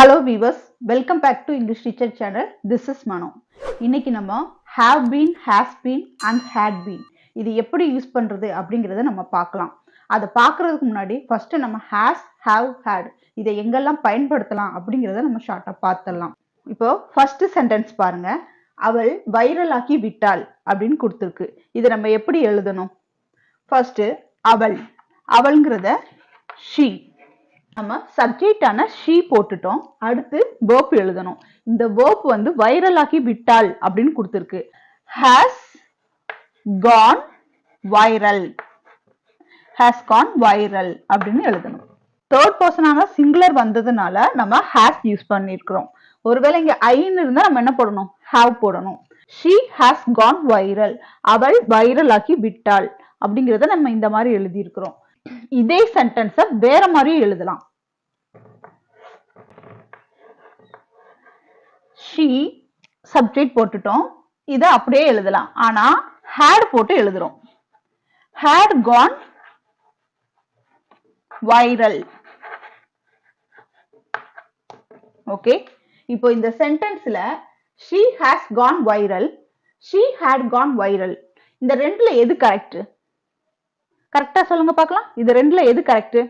Hello viewers, welcome back to English Teacher channel. This is Mano. இன்னைக்கு நம்ம have been, has been and had been இது எப்படி use பண்றது அப்படிங்கறத நம்ம பார்க்கலாம். அதை பார்க்கிறதுக்கு முன்னாடி first நம்ம has, have, had இதை எங்கெல்லாம் பயன்படுத்தலாம் அப்படிங்கறத நம்ம ஷார்ட்டா பார்த்தறலாம். இப்போ first sentence பாருங்க. அவள் வைரல் ஆக்கி விட்டாள் அப்படின்னு கொடுத்திருக்கு. இதை நம்ம எப்படி எழுதணும்? first அவள் அவள்ங்கறத she நம்ம சப்ஜெக்ட் ஆன she போட்டுட்டோம். அடுத்து verb எழுதணும். இந்த verb வந்து வைரல் ஆக்கி விட்டாள் அப்படின்னு கொடுத்திருக்கு. has gone viral அப்படின்னு எழுதணும். தேர்ட் பர்சனான சிங்குலர் வந்ததுனால நம்ம has யூஸ் பண்ணிருக்கிறோம். ஒருவேளை இங்க ஐன்னு இருந்தா நம்ம என்ன போடணும்? have போடணும். she has gone viral அவள் வைரல் ஆக்கி விட்டாள் அப்படிங்கறத நம்ம இந்த மாதிரி எழுதி இருக்கிறோம். இதே சென்டென்ஸ வேற மாதிரி எழுதலாம். she சப்ஜெக்ட் போட்டுட்டோம். இத அப்படியே எழுதலாம். ஆனா had போட்டு எழுதுறோம். had gone viral. ஓகே, இப்போ இந்த சென்டென்ஸ்ல she has gone viral, she had gone viral. இந்த ரெண்டுல எது கரெக்ட்? கரெக்டா சொல்லுங்க பார்க்கலாம். இது ரெண்டுல எது கரெக்ட்?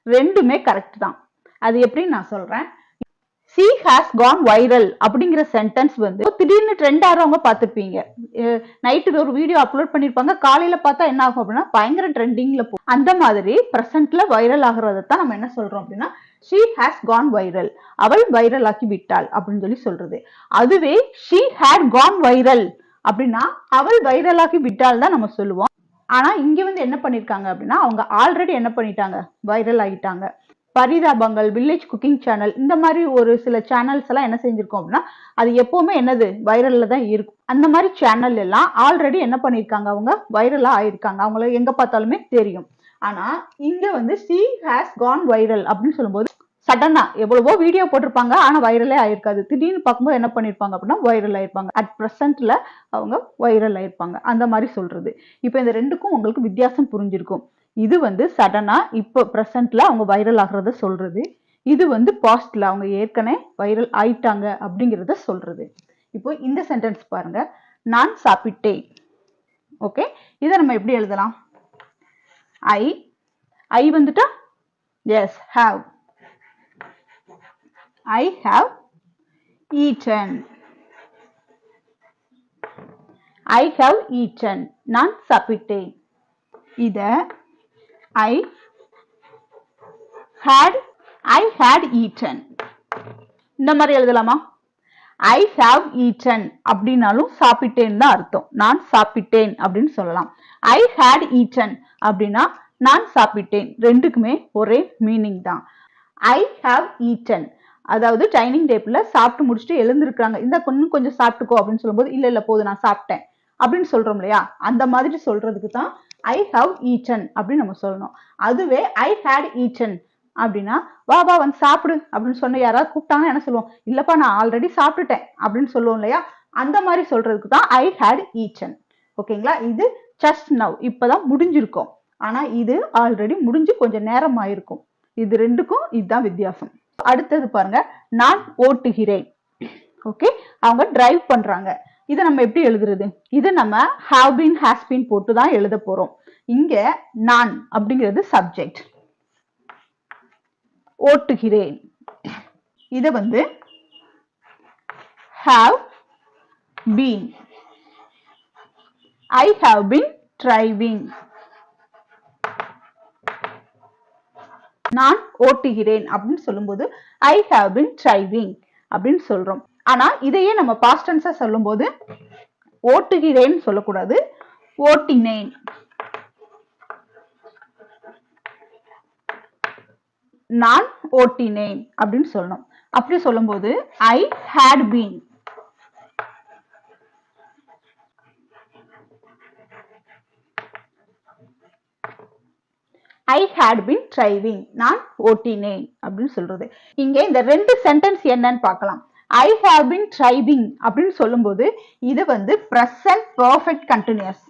ரெண்டுமே கரெக்ட் தான். அது எப்படின்னு நான் சொல்றேன். she has gone viral அப்படிங்கிற சென்டென்ஸ் வந்து திடீர்னு ட்ரெண்ட் ஆறவங்க பார்த்திருப்பீங்க. நைட்டு ஒரு வீடியோ அப்லோட் பண்ணிருப்பாங்க. காலையில பார்த்தா என்ன ஆகும் அப்படின்னா பயங்கர ட்ரெண்டிங்ல போ. அந்த மாதிரி பிரசன்ட்ல வைரல் ஆகுறதை தான் நம்ம என்ன சொல்றோம் அப்படின்னா she has gone viral அவள் வைரல் ஆக்கி விட்டாள் அப்படின்னு சொல்றது. அதுவே she had gone viral அப்படின்னா அவள் வைரல் ஆக்கி விட்டாள் தான் நம்ம சொல்லுவோம். ஆனா இங்க வந்து என்ன பண்ணிருக்காங்க அப்படின்னா அவங்க ஆல்ரெடி என்ன பண்ணிட்டாங்க? வைரல் ஆகிட்டாங்க. பரிதாபங்கள், வில்லேஜ் குக்கிங் சேனல், இந்த மாதிரி ஒரு சில சேனல்ஸ் எல்லாம் என்ன செஞ்சிருக்கோம் அப்படின்னா அது எப்பவுமே என்னது வைரல்ல தான் இருக்கும். அந்த மாதிரி சேனல் எல்லாம் ஆல்ரெடி என்ன பண்ணிருக்காங்க? அவங்க வைரலா ஆயிருக்காங்க. அவங்கள எங்க பார்த்தாலுமே தெரியும். ஆனா இங்க வந்து she has gone viral அப்படின்னு சொல்லும்போது சடனா எவ்வளவோ வீடியோ போட்டிருப்பாங்க. ஆனா வைரலே ஆயிருக்காது. திடீர்னு பார்க்கும்போது என்ன பண்ணிருப்பாங்க அப்படின்னா வைரல் ஆயிருப்பாங்க. அட் பிரசன்ட்ல அவங்க வைரல் ஆயிருப்பாங்க. அந்த மாதிரி சொல்றது. இப்ப இந்த ரெண்டுக்கும் உங்களுக்கு வித்தியாசம் புரிஞ்சிருக்கும். இது வந்து சடனா இப்போ பிரசன்ட்ல அவங்க வைரல் ஆகுறத சொல்றது. இது வந்து பாஸ்ட்ல அவங்க ஏற்கனவே வைரல் ஆயிட்டாங்க அப்படிங்கறத சொல்றது. இப்போ இந்த சென்டென்ஸ் பாருங்க. நான் சாப்பிட்டேன். ஓகே, இதை நம்ம எப்படி எழுதலாம்? ஐ வந்துட்டா S have. I have eaten. I have eaten. நான் சாப்பிட்டேன். இத I had eaten. இந்த மாதிரி எழுதலாமா? I have eaten அப்படின்னாலும் சாப்பிட்டேன் தான் அர்த்தம். நான் சாப்பிட்டேன் அப்படின்னு சொல்லலாம். I had eaten அப்படின்னா நான் சாப்பிட்டேன். ரெண்டுக்குமே ஒரே மீனிங் தான். I have eaten அதாவது டைனிங் டேபிள்ல சாப்பிட்டு முடிச்சுட்டு எழுந்திருக்காங்க. இந்த கொஞ்சம் சாப்பிட்டுக்கோ அப்படின்னு சொல்லும்போது இல்ல போதும் நான் சாப்பிட்டேன் அப்படின்னு சொல்றோம் இல்லையா? அந்த மாதிரி சொல்றதுக்கு தான் I have eaten அப்படின்னு நம்ம சொல்லணும். அதுவே I had eaten அப்படின்னா வா வந்து சாப்பிடு அப்படின்னு சொன்ன யாராவது கூப்பிட்டாங்க என்ன சொல்லுவோம்? இல்லப்பா நான் ஆல்ரெடி சாப்பிட்டுட்டேன் அப்படின்னு சொல்லுவோம் இல்லையா? அந்த மாதிரி சொல்றதுக்கு தான் I had eaten. ஓகேங்களா? இது just now இப்பதான் முடிஞ்சிருக்கும். ஆனா இது ஆல்ரெடி முடிஞ்சு கொஞ்சம் நேரம் ஆயிருக்கும். இது ரெண்டுக்கும் இதுதான் வித்தியாசம். அடுத்தது பாருங்க. நான் ஓட்டுகிறேன். ஓகே, அவங்க டிரைவ் பண்றாங்க. இதை நம்ம எப்படி எழுதுறது? இது நம்ம have been, has been போட்டு தான் எழுத போறோம். இங்க நான் அப்படிங்கிறது சப்ஜெக்ட். ஓட்டுகிறேன் இத வந்து have been. I have been driving. நான் ஓட்டுகிறேன் அப்படின்னு சொல்லும்போது I have been driving அப்படின்னு சொல்றோம். ஆனா இதையே நம்ம பாஸ்ட் டென்ஸா சொல்லும்போது ஓட்டுகிறேன் சொல்லக்கூடாது, ஓட்டினேன். நான் ஓட்டினேன் அப்படின்னு சொல்லணும். அப்படி சொல்லும்போது I had been. I had been driving. நான் ஓட்டினேன் அப்படின்னு சொல்றது. இங்க இந்த ரெண்டு சென்டென்ஸ் என்னன்னு பார்க்கலாம். I have been driving அப்படின்னு சொல்லும்போது இது வந்து present perfect continuous.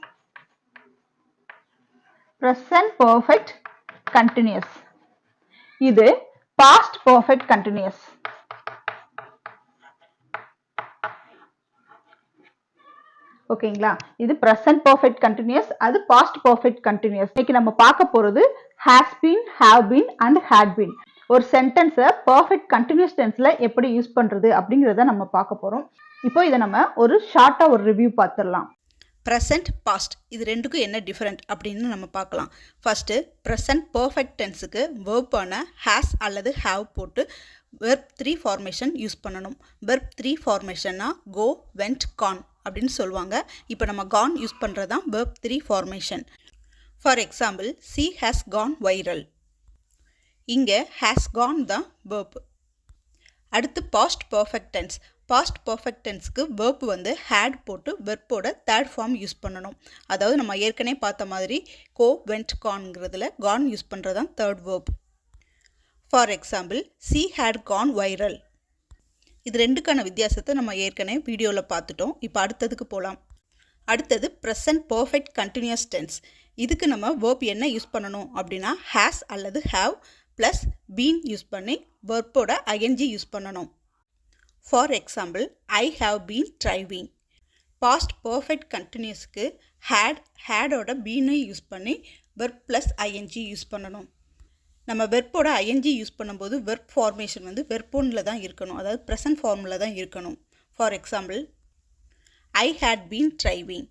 present perfect continuous. இது past perfect continuous. ஓகேங்களா? இது present perfect continuous, அது past perfect continuous. இன்னைக்கு நம்ம பார்க்க போறது has been, have been and had been. ஒரு சென்டென்ஸை perfect continuous tenseல எப்படி யூஸ் பண்றது அப்படிங்கறத நம்ம பார்க்க போறோம். இப்போ இதை நம்ம ஒரு ஷார்ட்டா ஒரு ரிவ்யூ பார்த்துடலாம். ப்ரெசன்ட் பாஸ்ட் இது ரெண்டுக்கும் என்ன டிஃப்ரெண்ட் அப்படின்னு நம்ம பார்க்கலாம். ஃபஸ்ட்டு ப்ரெசன்ட் பர்ஃபெக்ட் டென்ஸுக்கு வேர்ப்பான ஹேஸ் அல்லது ஹாவ் போட்டு வெர்ப் 3 ஃபார்மேஷன் யூஸ் பண்ணணும். வெர்ப் 3 ஃபார்மேஷன்னா கோ, வெண்ட், கான் அப்படின்னு சொல்லுவாங்க. இப்போ நம்ம கான் யூஸ் பண்ணுறது தான் verb 3 formation. For example, she has gone viral. இங்கே ஹேஸ் கான் தான் வெர்ப். அடுத்து past perfect tense. Past perfect டென்ஸ்க்கு வெர்ப் வந்து ஹேட் போட்டு வெர்ப்போட தேர்ட் ஃபார்ம் யூஸ் பண்ணணும். அதாவது நம்ம ஏற்கனவே பார்த்த மாதிரி கோ, வெண்ட், கான்ங்கிறதுல கான் யூஸ் பண்ணுறது தான் third verb. For example, she had gone viral. இது ரெண்டுக்கான வித்தியாசத்தை நம்ம ஏற்கனவே வீடியோவில் பார்த்துட்டோம். இப்போ அடுத்ததுக்கு போகலாம். அடுத்தது ப்ரெசன்ட் பர்ஃபெக்ட் கண்டினியூஸ் டென்ஸ். இதுக்கு நம்ம வெர்ப் என்ன யூஸ் பண்ணணும் அப்படின்னா ஹேஸ் அல்லது ஹேவ் ப்ளஸ் பீன் யூஸ் பண்ணி வெர்ப்போட ஐஎன்ஜி யூஸ் பண்ணணும். For example, I have been driving. Past perfect கண்டினியூஸ்க்கு ஹேடோட பீனை யூஸ் பண்ணி வெர்ப் ப்ளஸ் ஐஎன்ஜி யூஸ் பண்ணணும். நம்ம வெர்ப்போட ஐஎன்ஜி யூஸ் பண்ணும்போது வெர்ப் ஃபார்மேஷன் வந்து வெர்ப் ஒன்னில் தான் இருக்கணும், அதாவது ப்ரெசன்ட் ஃபார்மில் தான் இருக்கணும். For example, I had been driving.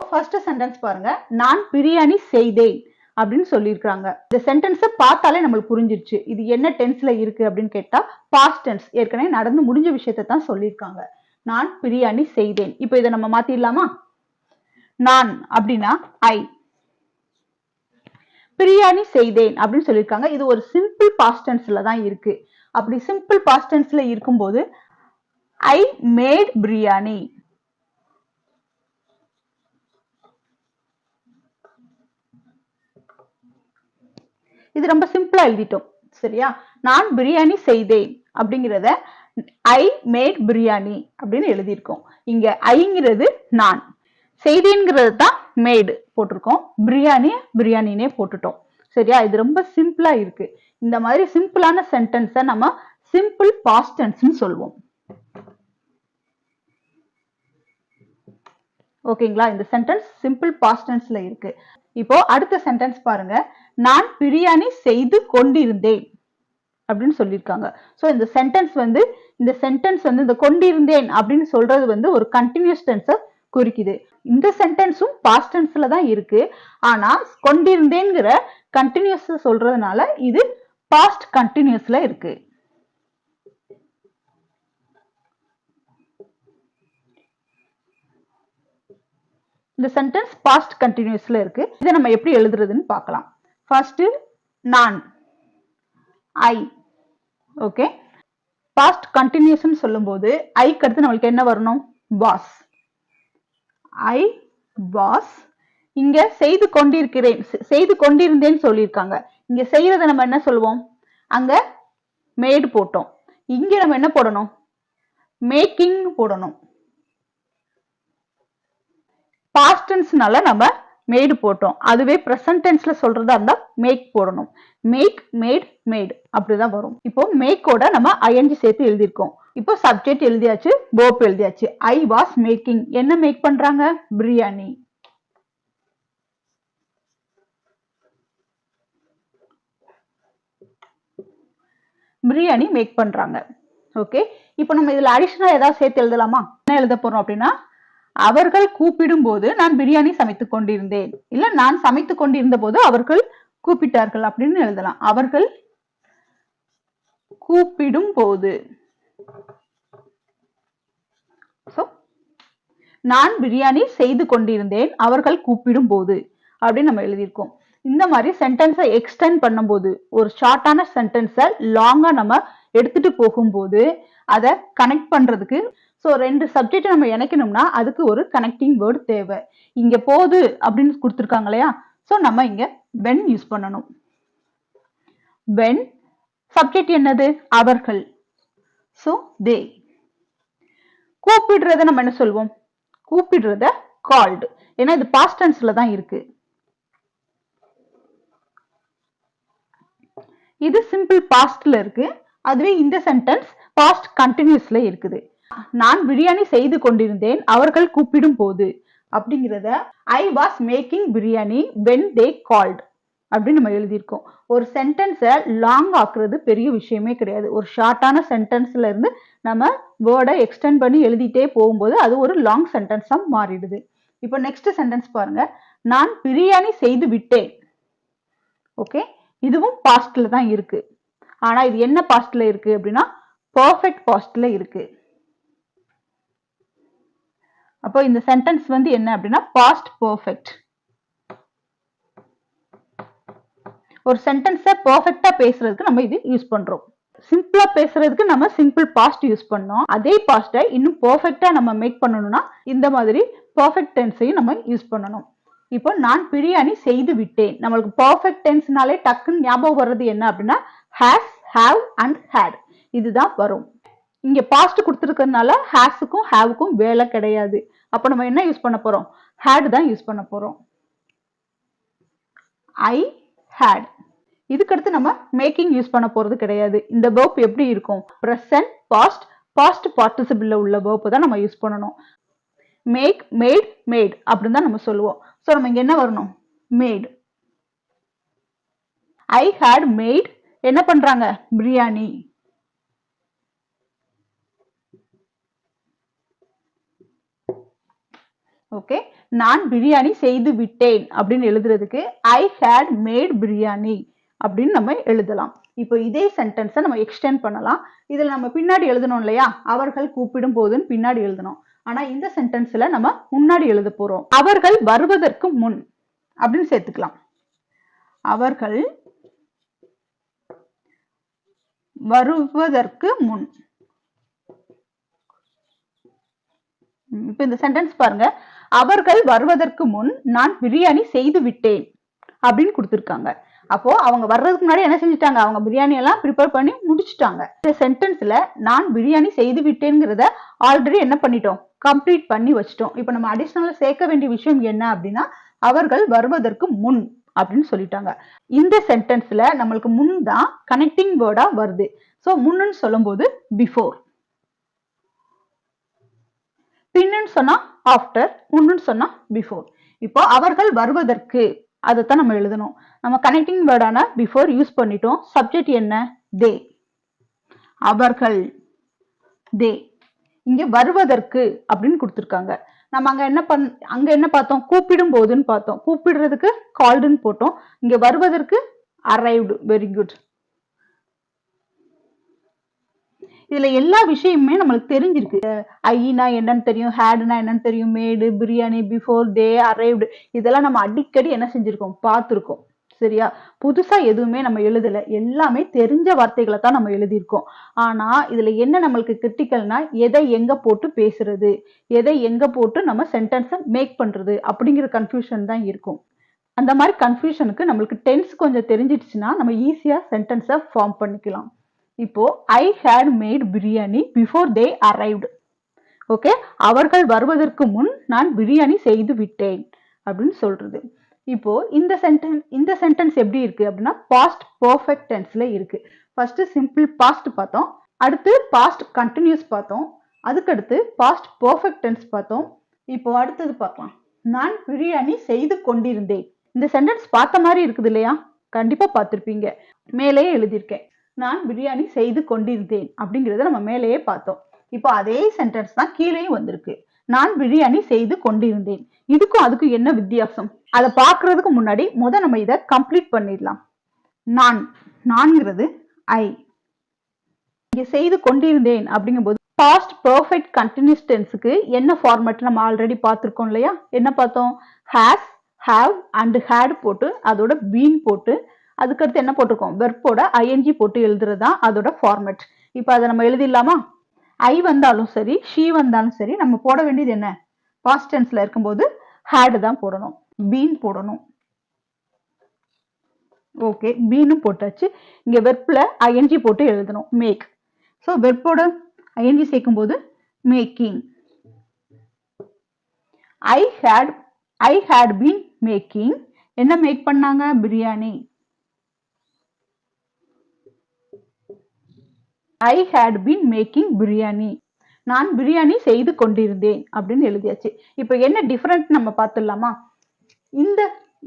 First sentence பாருங்க, நான் பிரியாணி செய்தேன் அப்படின்னு சொல்லியிருக்காங்க. இந்த சென்டென்ஸை பார்த்தாலே நம்மளுக்கு புரிஞ்சிருச்சு இது என்ன டென்ஸ்ல இருக்கு அப்படின்னு கேட்டா பாஸ்ட் டென்ஸ், ஏற்கனவே நடந்து முடிஞ்ச விஷயத்தை தான் சொல்லியிருக்காங்க. நான் பிரியாணி செய்தேன். இப்போ இதை நம்ம மாத்திடலாமா? நான் அப்படின்னா ஐ, பிரியாணி செய்தேன் அப்படின்னு சொல்லியிருக்காங்க. இது ஒரு சிம்பிள் பாஸ்ட் டென்ஸ்ல தான் இருக்கு. அப்படி சிம்பிள் பாஸ்ட் டென்ஸ்ல இருக்கும்போது ஐ மேட் பிரியாணி. இது ரொம்ப சிம்பிளா எழுதிட்டோம், சரியா? நான் பிரியாணி செய்தேன் அப்படிங்கிறத ஐ மேட் பிரியாணி அப்படின்னு எழுதியிருக்கோம். இங்க ஐங்கிறது நான், செய்தேங்கிறது தான் மேடு போட்டிருக்கோம், பிரியாணினே போட்டுட்டோம், சரியா? இது ரொம்ப சிம்பிளா இருக்கு. இந்த மாதிரி சிம்பிளான சென்டென்ஸை நம்ம சிம்பிள் பாஸ்ட் டென்ஸ்னு சொல்லுவோம். ஓகேங்களா? இந்த சென்டென்ஸ் சிம்பிள் பாஸ்ட் டென்ஸ்ல இருக்கு. இப்போ அடுத்த சென்டென்ஸ் பாருங்க, நான் பிரியாணி செய்து கொண்டிருந்தேன் அப்படின்னு சொல்லியிருக்காங்க. ஸோ இந்த சென்டென்ஸ் வந்து இந்த கொண்டிருந்தேன் அப்படின்னு சொல்றது வந்து ஒரு கண்டினியூஸ் டென்ஸை குறிக்குது. இந்த சென்டென்ஸும் பாஸ்ட் டென்ஸ்ல தான் இருக்கு. ஆனா கொண்டிருந்தேங்கிற கண்டினியூஸ் சொல்றதுனால இது பாஸ்ட் கண்டினியூஸ்ல இருக்கு. இந்த சென்டென்ஸ் பாஸ்ட் கண்டினியூஸ்ல இருக்கு. இதை நம்ம எப்படி எழுதுறதுன்னு பார்க்கலாம். ஃபர்ஸ்ட் நான், ஐ. ஓகே, பாஸ்ட் கண்டினியூஸ் சொல்லும்போது ஐக்கு அடுத்து நம்மளுக்கு என்ன வரணும்? வாஸ். I was. இங்க செய்து கொண்டிருக்கிறேன், செய்து கொண்டிருந்தேன்னு சொல்லியிருக்காங்க. இங்க செய்யறதை நம்ம என்ன சொல்லுவோம்? அங்க மேடு போட்டோம். இங்க நம்ம என்ன போடணும்? மேக்கிங் போடணும். பாஸ்ட் டென்ஸ்னால நம்ம மேடு போட்டோம். அதுவே பிரசன்ட் டென்ஸ்ல சொல்றதா இருந்தா மேக் போடணும். மேக், மேட், மேட் அப்படிதான் வரும். இப்போ மேக்கோட நம்ம ஐஎன்ஜி சேர்த்து எழுதியிருக்கோம். இப்போ சப்ஜெக்ட் எழுதியாச்சு, வேர்ப் எழுதியாச்சு. I was making. என்ன மேக் பண்றாங்க? பிரியாணி. பிரியாணி மேக் பண்றாங்க. ஓகே, இப்போ நம்ம இதுல அடிஷனல் ஏதாவது சேர்த்து எழுதலாமா? என்ன எழுத போறோம் அப்படின்னா, அவர்கள் கூப்பிடும் போது நான் பிரியாணி சமைத்துக் கொண்டிருந்தேன், இல்ல நான் சமைத்துக் கொண்டிருந்த போது அவர்கள் கூப்பிட்டார்கள் அப்படின்னு எழுதலாம். அவர்கள் கூப்பிடும் போது. நான் பிரியாணி செய்து கொண்டிருந்தேன், அவர்கள் கூப்பிடும் போது அப்படின்னு நம்ம எழுதியிருக்கோம். இந்த மாதிரி சென்டென்ஸை எக்ஸ்டெண்ட் பண்ணும்போது, ஒரு ஷார்ட்டான சென்டென்ஸை லாங்கா நம்ம எடுத்துட்டு போகும்போது அதை கனெக்ட் பண்றதுக்கு, ஸோ ரெண்டு சப்ஜெக்ட் நம்ம இணைக்கணும்னா அதுக்கு ஒரு கனெக்டிங் வேர்டு தேவை. இங்க போது அப்படின்னு கொடுத்துருக்காங்க இல்லையா? ஸோ நம்ம இங்க வென் யூஸ் பண்ணணும். வென். சப்ஜெக்ட் என்னது? அவர்கள். So they. கூப்பிடுறத நம்ம என்ன சொல்வோம்? கூப்பிடுறத கால்டு. ஏன்னா இது பாஸ்ட் டென்ஸ்ல தான் இருக்கு. இது சிம்பிள் பாஸ்ட்ல இருக்கு. அதுவே இந்த சென்டென்ஸ் பாஸ்ட் கண்டினியூஸ்ல இருக்குது. நான் பிரியாணி செய்து கொண்டிருந்தேன் அவர்கள் கூப்பிடும் போது அப்படிங்கிறத I was making biryani when they called அப்படின்னு நம்ம எழுதியிருக்கோம். ஒரு சென்டென்ஸை லாங் ஆக்குறது பெரிய விஷயமே கிடையாது. ஒரு ஷார்ட்டான சென்டென்ஸ்ல இருந்து நம்ம வேர்டை எக்ஸ்டெண்ட் பண்ணி எழுதிட்டே போகும்போது அது ஒரு லாங் சென்டென்ஸா மாறிடுது. இப்போ நெக்ஸ்ட் சென்டென்ஸ் பாருங்க. நான் பிரியாணி செய்து விட்டேன். ஓகே, இதுவும் பாஸ்ட்ல தான் இருக்கு. ஆனா இது என்ன பாஸ்ட்ல இருக்கு அப்படின்னா பர்ஃபெக்ட் பாஸ்ட்ல இருக்கு. அப்போ இந்த சென்டென்ஸ் வந்து என்ன அப்படின்னா பாஸ்ட் பர்ஃபெக்ட். ஒரு சென்டென்ஸை பர்ஃபெக்டா பேசுறதுக்கு நம்ம இது யூஸ் பண்றோம். சிம்பிளா பேசுறதுக்கு நம்ம சிம்பிள் பாஸ்ட் யூஸ் பண்ணோம். அதே பாஸ்ட்டை இன்னும் பர்ஃபெக்டா நம்ம மேக் பண்ணணும்னா இந்த மாதிரி பர்ஃபெக்ட் டென்ஸையும் நம்ம யூஸ் பண்ணணும். இப்போ நான் பிரியாணி செய்து விட்டேன். நம்மளுக்கு பர்ஃபெக்ட் டென்ஸ்னாலே டக்குன்னு ஞாபகம் வர்றது என்ன அப்படின்னா ஹேஸ், ஹேவ் அண்ட் ஹேட் இதுதான் வரும். இங்க பாஸ்ட் கொடுத்துருக்கிறதுனால ஹேஸுக்கும் ஹேவுக்கும் வேலை கிடையாது. அப்ப நம்ம என்ன யூஸ் பண்ண போறோம்? ஹேட் தான் யூஸ் பண்ண போறோம். ஐ ஹேட். இதுக்கடுத்து நம்ம மேக்கிங் யூஸ் பண்ண போறது கிடையாது. இந்த verb எப்படி இருக்கும்? present, past, past participle உள்ள verb தான் நம்ம யூஸ் பண்ணணும். மேக், மேட், மேட் அப்படின்னு தான் நம்ம சொல்லுவோம். ஸோ நம்ம இங்க என்ன வரணும்? மேட். ஐ ஹேட் மேட் என்ன பண்றாங்க? பிரியாணி. ஓகே, நான் பிரியாணி செய்து விட்டேன் அப்படின்னு எழுதுறதுக்கு ஐ ஹேட் மேட் பிரியாணி அப்படின்னு நம்ம எழுதலாம். இப்போ இதே சென்டென்ஸை நம்ம எக்ஸ்டெண்ட் பண்ணலாம். இதுல நம்ம பின்னாடி எழுதணும் இல்லையா? அவர்கள் கூப்பிடும் போதுன்னு பின்னாடி எழுதணும். ஆனா இந்த சென்டென்ஸ்ல நம்ம முன்னாடி எழுத போறோம். அவர்கள் வருவதற்கு முன் அப்படின்னு சேர்த்துக்கலாம். அவர்கள் வருவதற்கு முன். இப்ப இந்த சென்டென்ஸ் பாருங்க. அவர்கள் வருவதற்கு முன் நான் பிரியாணி செய்து விட்டேன் அப்படின்னு கொடுத்திருக்காங்க. அப்போ அவங்க வர்றதுக்கு முன்னாடி என்ன செஞ்சுட்டாங்க? அவங்க பிரியாணி எல்லாம் ப்ரிப்பேர் பண்ணி முடிச்சுட்டாங்க. இந்த சென்டென்ஸ்ல நான் பிரியாணி செய்து விட்டேங்கிறத ஆல்ரெடி என்ன பண்ணிட்டோம்? கம்ப்ளீட் பண்ணி வச்சிட்டோம். இப்போ நம்ம அடிஷனலா சேர்க்க வேண்டிய விஷயம் என்ன அப்படின்னா அவர்கள் வருவதற்கு முன் அப்படின்னு சொல்லிட்டாங்க. இந்த சென்டென்ஸ்ல நம்மளுக்கு முன் தான் கனெக்டிங் வேர்டா வருது. ஸோ முன்னு சொல்லும் போது பிஃபோர், பின்னு சொன்னா ஆஃப்டர், முன்னு சொன்னா பிஃபோர். இப்போ அவர்கள் வருவதற்கு அதைத்தான் நம்ம எழுதணும். நம்ம கனெக்டிங் வேர்டான பிஃபோர் யூஸ் பண்ணிட்டோம். சப்ஜெக்ட் என்ன? தே. அவர்கள், தே. இங்க வருவதற்கு அப்படின்னு கொடுத்திருக்காங்க. நம்ம அங்க என்ன பார்த்தோம்? கூப்பிடும் போதுன்னு பார்த்தோம். கூப்பிடுறதுக்கு கால்டுன்னு போட்டோம். இங்க வருவதற்கு அரைவ்டு. Very good. இதுல எல்லா விஷயமுமே நம்மளுக்கு தெரிஞ்சிருக்கு. ஐனா என்னன்னு தெரியும், ஹேட்னா என்னன்னு தெரியும், மேடு, பிரியாணி, பிஃபோர், தே, அரைவ்டு இதெல்லாம் நம்ம அடிக்கடி என்ன செஞ்சிருக்கோம்? பார்த்துருக்கோம். சரியா? புதுசா எதுவுமே நம்ம எழுதல. எல்லாமே தெரிஞ்ச வார்த்தைகளை தான் நம்ம எழுதியிருக்கோம். ஆனா இதுல என்ன நம்மளுக்கு கிரிட்டிக்கல்னா எதை எங்க போட்டு பேசுறது, எதை எங்க போட்டு நம்ம சென்டென்ஸை மேக் பண்றது அப்படிங்கிற கன்ஃபியூஷன் தான் இருக்கும். அந்த மாதிரி கன்ஃபியூஷனுக்கு நம்மளுக்கு டென்ஸ் கொஞ்சம் தெரிஞ்சிடுச்சுன்னா நம்ம ஈஸியா சென்டென்ஸை ஃபார்ம் பண்ணிக்கலாம். இப்போ I had made biryani before they arrived. Okay, அவர்கள் வருவதற்கு முன் நான் பிரியாணி செய்து விட்டேன் அப்படின்னு சொல்றது. இப்போ இந்த சென்டென்ஸ் எப்படி இருக்கு அப்படின்னா பாஸ்ட் பர்ஃபெக்ட் டென்ஸ்ல இருக்கு. ஃபர்ஸ்ட் சிம்பிள் பாஸ்ட் பார்த்தோம், அடுத்து பாஸ்ட் கண்டினியூஸ் பார்த்தோம், அதுக்கடுத்து பாஸ்ட் பர்ஃபெக்ட் டென்ஸ் பார்த்தோம். இப்போ அடுத்தது பார்க்கலாம். நான் பிரியாணி செய்து கொண்டிருந்தேன். இந்த சென்டென்ஸ் பார்த்த மாதிரி இருக்குது இல்லையா? கண்டிப்பா பார்த்திருப்பீங்க. மேலேயே எழுதியிருக்கேன். நான் பிரியாணி செய்து கொண்டிருந்தேன் அப்படிங்கிறத நம்ம மேலேயே பார்த்தோம். இப்போ அதே சென்டென்ஸ் தான் கீழேயும் வந்திருக்கு. நான் பிரியாணி செய்து கொண்டிருந்தேன். இதுக்கும் அதுக்கும் என்ன வித்தியாசம்? அதை பார்க்கறதுக்கு முன்னாடி நம்ம இதை கம்ப்ளீட் பண்ணிடலாம். நான்ங்கிறது ஐ. இங்க செய்து கொண்டிருந்தேன் அப்படிங்கும்போது பாஸ்ட் பர்ஃபெக்ட் கண்டினியூஸ் டென்ஸுக்கு என்ன ஃபார்மேட் நம்ம ஆல்ரெடி பார்த்திருக்கோம் இல்லையா? என்ன பார்த்தோம்? ஹேஸ், ஹேவ் அண்ட் ஹேட் போட்டு அதோட பீன் போட்டு அதுக்கடுத்து என்ன போட்டிருக்கோம்? வெர்போட ஐஎன்ஜி போட்டு எழுதுறதுதான் அதோட ஃபார்மேட். இப்போ அதை நம்ம எழுதிடலாமா? ஐ வந்தாலும் சரி, ஷீ வந்தாலும் சரி, நம்ம போட வேண்டியது என்ன? பாஸ்ட் டென்ஸ்ல இருக்கும்போது ஹேட் தான் போடணும், பீன் போடணும். ஓகே, பீனும் போட்டாச்சு. இங்க வெர்ப்ல ஐஎன்ஜி போட்டு எழுதணும், மேக். ஸோ வெர்போட ஐஎன்ஜி சேர்க்கும் போது making. I had been making. என்ன மேக் பண்ணாங்க? Biryani. I had been making biryani. நான் பிரியாணி செய்து கொண்டிருந்தேன் அப்படின்னு எழுதியாச்சு. இப்போ என்ன டிஃபரண்ட் நம்ம பார்த்துடலாமா?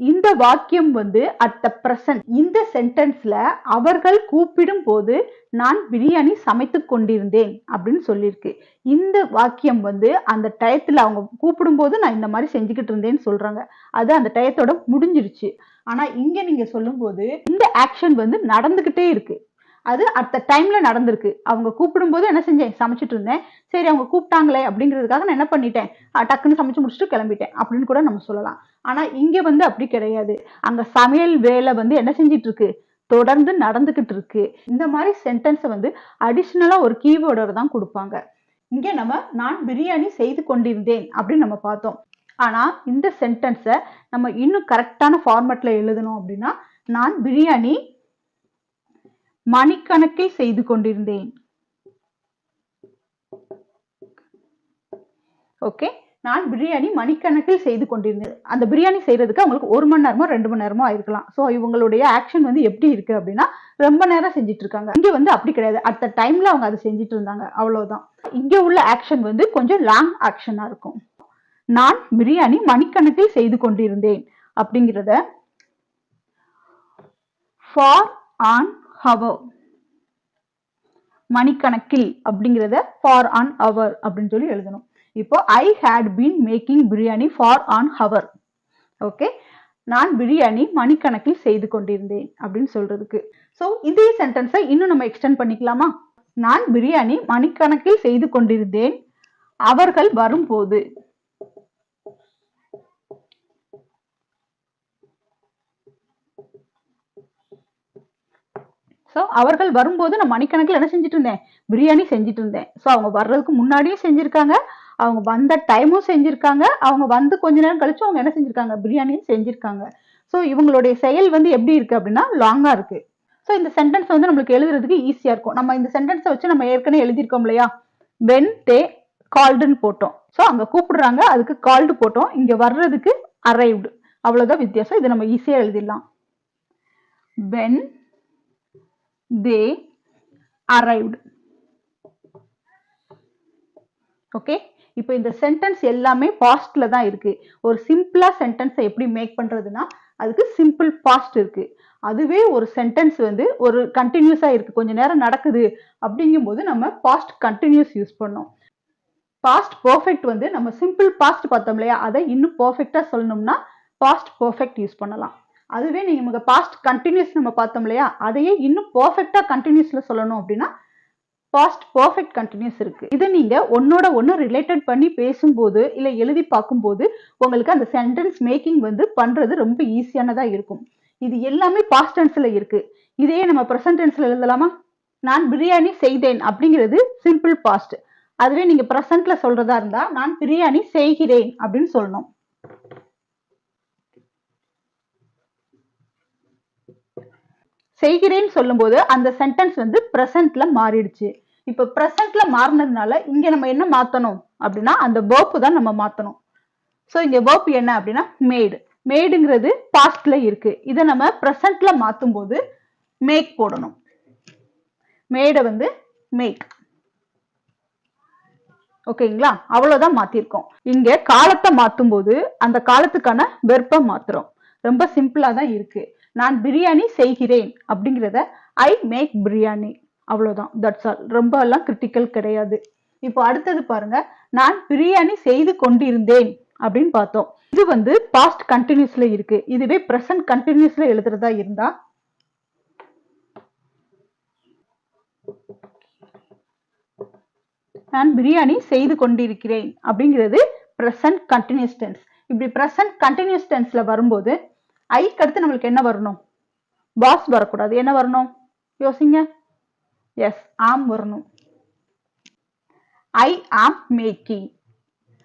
இந்த வாக்கியம் வந்து அட் த பிரசன்ட். இந்த சென்டென்ஸ்ல அவர்கள் கூப்பிடும் போது நான் பிரியாணி சமைத்து கொண்டிருந்தேன் அப்படின்னு சொல்லியிருக்கு. இந்த வாக்கியம் வந்து அந்த டயத்துல அவங்க கூப்பிடும் போது நான் இந்த மாதிரி செஞ்சுக்கிட்டு இருந்தேன்னு சொல்றாங்க. அது அந்த டயத்தோட முடிஞ்சிருச்சு. ஆனா இங்க நீங்க சொல்லும் போது இந்த ஆக்ஷன் வந்து நடந்துகிட்டே இருக்கு. அது அட் த டைம்ல நடந்திருக்கு. அவங்க கூப்பிடும் போது என்ன செஞ்சேன்? சமைச்சிட்டு இருந்தேன். சரி அவங்க கூப்பிட்டாங்களே அப்படிங்கிறதுக்காக நான் என்ன பண்ணிட்டேன்? டக்குன்னு சமைச்சு முடிச்சுட்டு கிளம்பிட்டேன் அப்படின்னு கூட நம்ம சொல்லலாம். ஆனா இங்க வந்து அப்படி கிடையாது. அங்க சமையல் வேலை வந்து என்ன செஞ்சிட்டு இருக்கு? தொடர்ந்து நடந்துகிட்டு இருக்கு. இந்த மாதிரி சென்டென்ஸை வந்து அடிஷனலா ஒரு கீவேர்டோட தான் கொடுப்பாங்க. இங்க நம்ம நான் பிரியாணி செய்து கொண்டிருந்தேன் அப்படின்னு நம்ம பார்த்தோம். ஆனா இந்த சென்டென்ஸை நம்ம இன்னும் கரெக்டான ஃபார்மேட்ல எழுதணும் அப்படின்னா நான் பிரியாணி மணிக்கணக்கில் செய்து கொண்டிருந்தேன். ஓகே, நான் பிரியாணி மணிக்கணக்கில் செய்து கொண்டிருந்தேன். அந்த பிரியாணி செய்யறதுக்கு அவங்களுக்கு 1 மணி நேரமோ 2 மணி நேரமோ ஆயிருக்கலாம். ஸோ இவங்களுடைய ஆக்ஷன் வந்து எப்படி இருக்கு அப்படின்னா ரொம்ப நேரம் செஞ்சுட்டு இருக்காங்க. இங்க வந்து அப்படி கிடையாது. அட் த டைம்ல அவங்க அதை செஞ்சுட்டு இருந்தாங்க, அவ்வளவுதான். இங்க உள்ள ஆக்ஷன் வந்து கொஞ்சம் லாங் ஆக்ஷனா இருக்கும். நான் பிரியாணி மணிக்கணக்கில் செய்து கொண்டிருந்தேன் அப்படிங்கிறத ஃபார் ஆன் ஹவர், மணிக்கணக்கில் அப்படிங்கிறத ஃபார் ஆன் ஹவர் அப்படின்னு சொல்லி எழுதணும். இப்போ I had been making biryani for an hour. Okay, நான் பிரியாணி மணிக்கணக்கில் செய்து கொண்டிருந்தேன் அப்படின்னு சொல்றதுக்கு. ஸோ இதே சென்டென்ஸை இன்னும் நம்ம எக்ஸ்டெண்ட் பண்ணிக்கலாமா? நான் பிரியாணி மணிக்கணக்கில் செய்து கொண்டிருந்தேன் அவர்கள் வரும்போது. ஸோ அவர்கள் வரும்போது நான் மணிக்கணக்கில் என்ன செஞ்சுட்டு இருந்தேன்? பிரியாணி செஞ்சுட்டு இருந்தேன். ஸோ அவங்க வர்றதுக்கு முன்னாடியும் செஞ்சிருக்காங்க, அவங்க வந்த டைமும் செஞ்சிருக்காங்க, அவங்க வந்து கொஞ்ச நேரம் கழிச்சு அவங்க என்ன செஞ்சிருக்காங்க? பிரியாணியும் செஞ்சிருக்காங்க. ஸோ இவங்களுடைய செயல் வந்து எப்படி இருக்கு அப்படின்னா லாங்கா இருக்கு. ஸோ இந்த சென்டென்ஸ் வந்து நம்மளுக்கு எழுதுறதுக்கு ஈஸியா இருக்கும். நம்ம இந்த சென்டென்ஸை வச்சு நம்ம ஏற்கனவே எழுதியிருக்கோம் இல்லையா? வென் தே கால்டுன்னு போட்டோம். ஸோ அங்க கூப்பிடுறாங்க, அதுக்கு கால்டு போட்டோம். இங்க வர்றதுக்கு அரைவ்டு. அவ்வளவுதான் வித்தியாசம். இதை நம்ம ஈஸியா எழுதிடலாம். When they arrived. ஓகே, இப்போ இந்த சென்டென்ஸ் எல்லாமே பாஸ்ட்ல தான் இருக்கு. ஒரு சிம்பிளா சென்டென்ஸை எப்படி மேக் பண்றதுன்னா அதுக்கு சிம்பிள் பாஸ்ட் இருக்கு. அதுவே ஒரு சென்டென்ஸ் வந்து ஒரு கண்டினியூஸா இருக்கு, கொஞ்ச நேரம் நடக்குது அப்படிங்கும்போது நம்ம பாஸ்ட் கண்டினியூஸ் யூஸ் பண்ணோம். பாஸ்ட் பர்ஃபெக்ட் வந்து நம்ம சிம்பிள் பாஸ்ட் பார்த்தோம் இல்லையா? அதை இன்னும் பர்ஃபெக்டா சொல்லணும்னா பாஸ்ட் பர்ஃபெக்ட் யூஸ் பண்ணலாம். அதுவே நீங்க பாஸ்ட் கண்டினியூஸ் நம்ம பார்த்தோம் இல்லையா? அதையே இன்னும் பர்ஃபெக்டா கண்டினியூஸ்ல சொல்லணும் அப்படின்னா பாஸ்ட் பர்ஃபெக்ட் கண்டினியூஸ் இருக்கு. இதை நீங்க ஒன்னோட ஒன்னு ரிலேட்டட் பண்ணி பேசும்போது இல்ல எழுதி பார்க்கும்போது உங்களுக்கு அந்த சென்டென்ஸ் மேக்கிங் வந்து பண்றது ரொம்ப ஈஸியானதா இருக்கும். இது எல்லாமே பாஸ்ட் டென்ஸ்ல இருக்கு. இதையே நம்ம பிரசன்ட் டென்ஸ்ல எழுதலாமா? நான் பிரியாணி செய்தேன் அப்படிங்கிறது சிம்பிள் பாஸ்ட். அதுவே நீங்க பிரசன்ட்ல சொல்றதா இருந்தா நான் பிரியாணி செய்கிறேன் அப்படின்னு சொல்லணும். செய்கிறேன்னு சொல்லும் போது அந்த சென்டென்ஸ் வந்து பிரசன்ட்ல மாறிடுச்சு. இப்ப பிரசன்ட்ல மாறினதுனால இங்க நம்ம என்ன மாத்தணும் அப்படின்னா அந்த வேர்ப் தான் நம்ம மாத்தணும். சோ இங்க வேர்ப் என்ன அப்படின்னா மேடு. மேடுங்கிறது பாஸ்ட்ல இருக்கு. இதை நம்ம பிரசன்ட்ல மாத்தும் போது மேக் போடணும். மேட வந்து மேக். ஓகேங்களா? அவ்வளவுதான் மாத்திருக்கோம். இங்க காலத்தை மாத்தும் போது அந்த காலத்துக்கான வெர்பை மாத்துறோம். ரொம்ப சிம்பிளா தான் இருக்கு. நான் பிரியாணி செய்கிறேன் அப்படிங்கிறத ஐ மேக் பிரியாணி. அவ்வளவுதான். That's all. ரொம்ப எல்லாம் கிரிட்டிக்கல் கிடையாது. இப்போ அடுத்தது பாருங்க, நான் பிரியாணி செய்து கொண்டிருந்தேன் அப்படின்னு பார்த்தோம். இது வந்து பாஸ்ட் கண்டினியூஸ்ல இருக்கு. இதுவே பிரசன்ட் கண்டினியூஸ்ல எழுதுறதா இருந்தா நான் பிரியாணி செய்து கொண்டிருக்கிறேன் அப்படிங்கிறது பிரசன்ட் கண்டினியூஸ் டென்ஸ். இப்படி பிரசன்ட் கண்டினியூஸ் டென்ஸ்ல வரும்போது ஐக்கு அடுத்து நம்மளுக்கு என்ன வரணும்? வாஸ் வரக்கூடாது. என்ன வரணும்? யோசிங்க. எஸ், ஆம் வரணும். ஐ am making.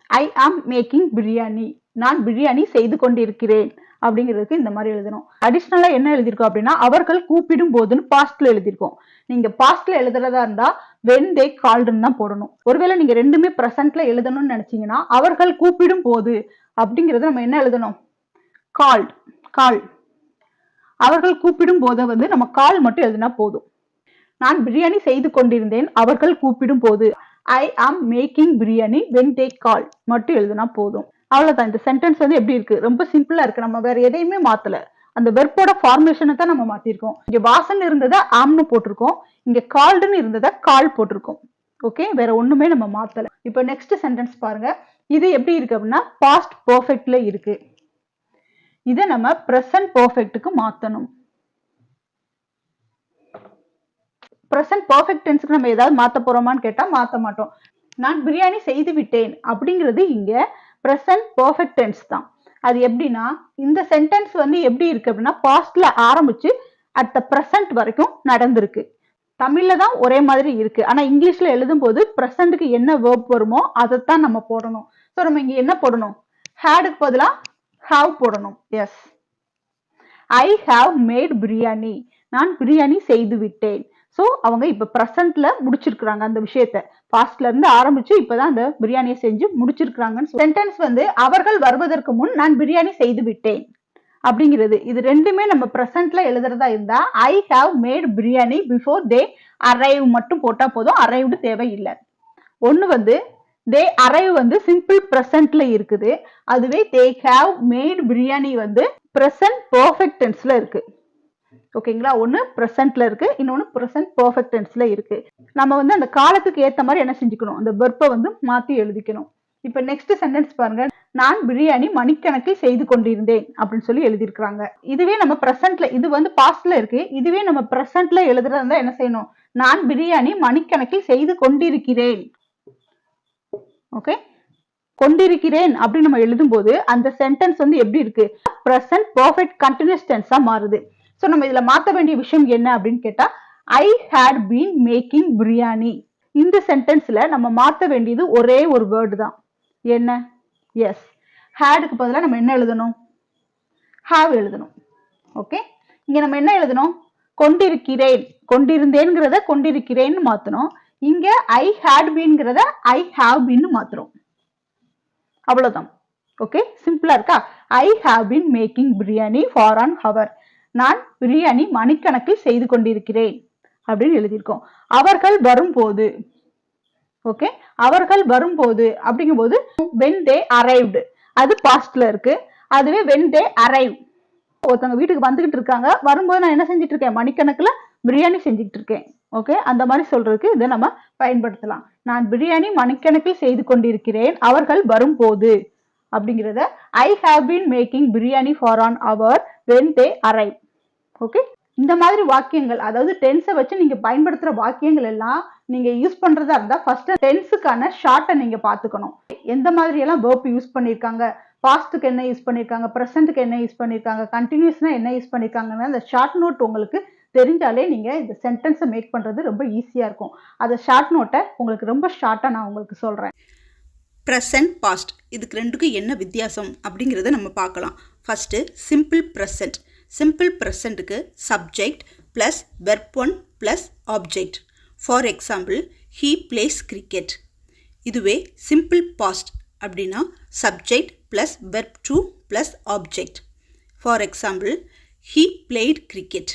I am making biryani. நான் பிரியாணி செய்து கொண்டிருக்கிறேன் அப்படிங்கிறதுக்கு இந்த மாதிரி எழுதணும். அடிஷனலா என்ன எழுதியிருக்கோம் அப்படின்னா அவர்கள் கூப்பிடும் போதுன்னு பாஸ்ட்ல எழுதியிருக்கோம். நீங்க பாஸ்ட்ல எழுதுறதா இருந்தா when they called-ன்னு தான் போடணும். ஒருவேளை நீங்க ரெண்டுமே பிரசன்ட்ல எழுதணும்னு நினைச்சீங்கன்னா அவர்கள் கூப்பிடும் போது அப்படிங்கறத நம்ம என்ன எழுதணும்? கால்ட். கால். அவர்கள் கூப்பிடும் போது வந்து நம்ம கால் மட்டும் எழுதினா போதும். நான் பிரியாணி செய்து கொண்டிருந்தேன் அவர்கள் கூப்பிடும் போது. I am making biryani when they call மட்டும் எழுதுனா போதும். அவ்வளவுதான். இந்த சென்டென்ஸ் வந்து எப்படி இருக்கு? ரொம்ப சிம்பிளா இருக்கு. நம்ம வேற எதையுமே மாத்தல. அந்த வெர்போட ஃபார்மேஷனை தான் நம்ம மாத்திருக்கோம். இங்க வாசன் இருந்ததை ஆம்னு போட்டிருக்கோம், இங்க கால்டுன்னு இருந்ததை கால் போட்டிருக்கோம். ஓகே, வேற ஒண்ணுமே நம்ம மாத்தல. இப்போ நெக்ஸ்ட் சென்டென்ஸ் பாருங்க. இது எப்படி இருக்கு அப்படின்னா பாஸ்ட் பெர்ஃபெக்ட்ல இருக்கு. இதை நம்ம பிரசன்ட் பெர்ஃபெக்ட்டுக்கு மாத்தணும். பிரசன்ட் பெர்ஃபெக்ட் டென்ஸ்க்கு நம்ம ஏதாவது மாத்த போறோமான்னு கேட்டா மாத்த மாட்டோம். நான் பிரியாணி செய்து விட்டேன் அப்படிங்கிறது இங்க பிரசன்ட் பெர்ஃபெக்ட் டென்ஸ் தான். அது எப்படின்னா இந்த சென்டென்ஸ் வந்து எப்படி இருக்கு அப்படின்னா பாஸ்ட்ல ஆரம்பிச்சு அட் த பிரசன்ட் வரைக்கும் நடந்திருக்கு. தமிழ்ல தான் ஒரே மாதிரி இருக்கு, ஆனா இங்கிலீஷ்ல எழுதும் போது பிரசன்ட்க்கு என்ன வேர்ப் வருமோ அதைத்தான் நம்ம போடணும். ஸோ நம்ம இங்க என்ன போடணும்? ஹேடுக்கு பதிலா ஹாவ் போடணும். Yes, I have made biryani, நான் பிரியாணி செய்து விட்டேன். ஸோ அவங்க இப்ப பிரசன்ட்ல முடிச்சிருக்கிறாங்க அந்த விஷயத்த. பாஸ்ட்ல இருந்து ஆரம்பிச்சு இப்பதான் அந்த பிரியாணியை செஞ்சு முடிச்சிருக்காங்கன்னு. சென்டென்ஸ் வந்து அவர்கள் வருவதற்கு முன் நான் பிரியாணி செய்து விட்டேன் அப்படிங்கிறது. இது ரெண்டுமே நம்ம பிரசன்ட்ல எழுதுறதா இருந்தா ஐ have made biryani before they arrive மட்டும் போட்டா போதும், அரைவ்டு தேவையில்லை. ஒண்ணு வந்து தே அரைவ் வந்து சிம்பிள் பிரசன்ட்ல இருக்குது, அதுவே தே ஹாவ் மேட் பிரியாணி வந்து பிரசன்ட் பெர்ஃபெக்ட் டென்ஸ்ல இருக்கு. ஓகேங்களா? ஒன்னு பிரசன்ட்ல இருக்கு, இன்னொன்னு பிரசன்ட் பெர்ஃபெக்ட் டென்ஸ்ல இருக்கு. நம்ம வந்து அந்த காலத்துக்கு ஏத்த மாதிரி என்ன செஞ்சுக்கணும்? அந்த வெர்பை வந்து மாத்தி எழுதிக்கணும். இப்ப நெக்ஸ்ட் சென்டென்ஸ் பாருங்க. நான் பிரியாணி மணிக்கணக்கில் செய்து கொண்டிருந்தேன் அப்படின்னு சொல்லி எழுதியிருக்கிறாங்க. இதுவே நம்ம பிரசன்ட்ல, இது வந்து பாஸ்ட்ல இருக்கு, இதுவே நம்ம பிரசன்ட்ல எழுதுறதா என்ன செய்யணும்? நான் பிரியாணி மணிக்கணக்கில் செய்து கொண்டிருக்கிறேன். ஓகே, கொண்டிருக்கிறேன் அப்படின்னு நம்ம எழுதும் போது அந்த சென்டென்ஸ் வந்து எப்படி இருக்கு? பிரசன்ட் பெர்ஃபெக்ட் கண்டினியூஸ் டென்ஸா மாறுது. சோ நம்ம இதுல மாத்த வேண்டிய விஷயம் என்ன அப்படின்னு கேட்டா ஐ ஹேட் பீன் மேக்கிங் பிரியாணி. இந்த சென்டென்ஸ்ல நம்ம மாத்த வேண்டியது ஒரே ஒரு வேர்டு தான். என்ன? எஸ், ஹேடுக்கு பதிலா நம்ம என்ன எழுதணும்? ஹாவ் எழுதணும். ஓகே, இங்க நம்ம என்ன எழுதணும்? கொண்டிருக்கிறேன், கொண்டிருந்தேன்ங்கிறத கொண்டிருக்கிறேன்னு மாத்தணும். இங்க ஐ ஹேட் பீன்ங்கிறத ஐ ஹாவ் பீன் மாத்துறோம். அவ்வளவுதான். ஓகே, சிம்பிளா இருக்கா? ஐ have been making biryani for an hour. நான் பிரியாணி மணிக்கணக்கில் செய்து கொண்டிருக்கிறேன் அப்படின்னு எழுதியிருக்கோம். அவர்கள் வரும்போது, ஓகே, அவர்கள் வரும்போது அப்படிங்கும்போது when they arrived அது பாஸ்ட்ல இருக்கு, அதுவே when they arrive ஒருத்தவங்க வீட்டுக்கு வந்துகிட்டு இருக்காங்க, வரும்போது நான் என்ன செஞ்சுட்டு இருக்கேன்? மணிக்கணக்குல பிரியாணி செஞ்சுட்டு இருக்கேன். ஓகே, அந்த மாதிரி சொல்றதுக்கு இதை நம்ம பயன்படுத்தலாம். நான் பிரியாணி மணிக்கணக்கில் செய்து கொண்டிருக்கிறேன் அவர்கள் வரும்போது அப்படிங்கிறத ஐ have been making biryani for an hour when they arrive. Okay, இந்த மாதிரி வாக்கியங்கள், அதாவது டென்ஸை வச்சு நீங்க பயன்படுத்துற வாக்கியங்கள் எல்லாம் நீங்க யூஸ் பண்றதா இருந்தா ஃபர்ஸ்ட் டென்ஸுக்கான ஷார்ட்டை நீங்க பாத்துக்கணும். எந்த மாதிரி எல்லாம் வேர்ப் யூஸ் பண்ணிருக்காங்க, பாஸ்ட்டுக்கு என்ன யூஸ் பண்ணிருக்காங்க, பிரசன்ட்டுக்கு என்ன யூஸ் பண்ணிருக்காங்க, கண்டினியூஸ்னா என்ன யூஸ் பண்ணிருக்காங்கன்னா அந்த ஷார்ட் நோட் உங்களுக்கு தெரிஞ்சாலே நீங்க இந்த சென்டென்ஸை மேக் பண்றது ரொம்ப ஈஸியா இருக்கும். அந்த ஷார்ட் நோட்டை உங்களுக்கு ரொம்ப ஷார்ட்டா நான் உங்களுக்கு சொல்றேன். ப்ரெசன்ட் பாஸ்ட் இதுக்கு ரெண்டுக்கும் என்ன வித்தியாசம் அப்படிங்கிறத நம்ம பார்க்கலாம். First simple present. சிம்பிள் ப்ரெசண்ட்டுக்கு subject plus verb one plus object. For example he plays cricket. இதுவே சிம்பிள் பாஸ்ட் அப்படின்னா subject plus verb two plus object. For example he played cricket.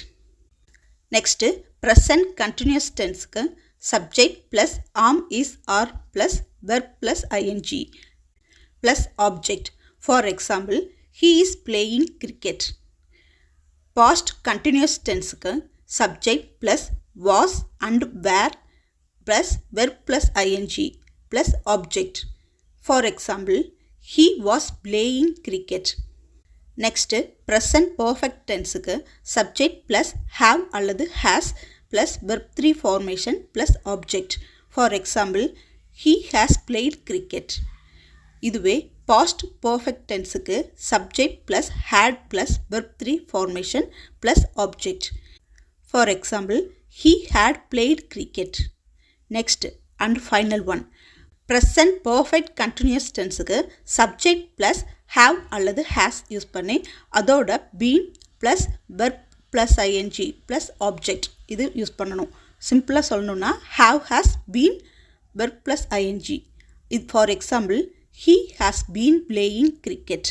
Next present continuous டென்ஸுக்கு subject plus am is are plus verb plus ing plus object. For example, he is playing cricket. Past continuous tense க்கு subject plus was and were plus verb plus ing plus object. For example, he was playing cricket. Next, present perfect tense க்கு subject plus have அல்லது has plus verb 3 formation plus object. For example, he has played cricket. இதுவே past perfect tenseக்கு subject plus had plus verb 3 formation plus object. For example, he had played cricket. Next and final one. Present perfect continuous tenseக்கு subject plus have அல்லது has use பண்ணி அதோட been plus verb plus ing plus object இது use பண்ணணும். சிம்பிளா சொல்லணும்னா have has been verb plus ing. For example, he has been playing cricket.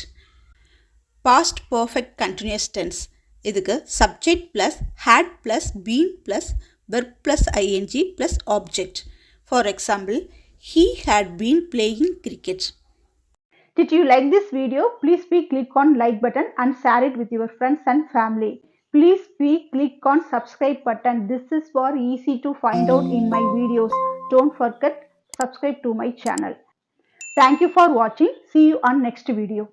Past perfect continuous tense இதுக்கு subject plus had plus been plus verb plus ing plus object. For example, He had been playing cricket. Did you like this video? Please click on like button and share it with your friends and family. Please click on subscribe button. This is for easy to find out in my videos. Don't forget subscribe to my channel. Thank you for watching. See you on next video.